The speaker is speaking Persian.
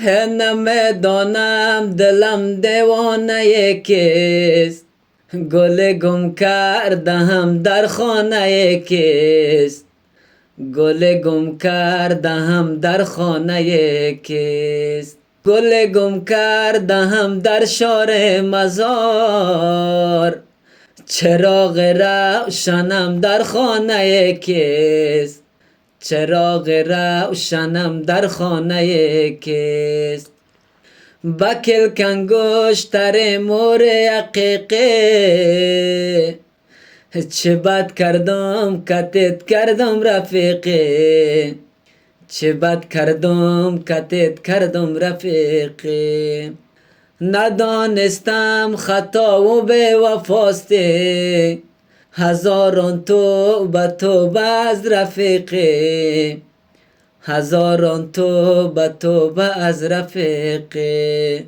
نمیدانم دلم دیوانه کیست، گل گم کردم در خانه کیست، گل گم کردم در خانه کیست. گل گم کردم در شار مزار، چراغ روشنم در خانه کیست، چراغ روشنم در خانه کیست. با کلک انگشتر مور عقیقه، چه بد کردم کتت کردم رفیقه، چه بد کردم کتت کردم رفیقه. ندانستم خطا و به وفاسته، هزاران توبه از رفیقه، هزاران توبه از رفیقه.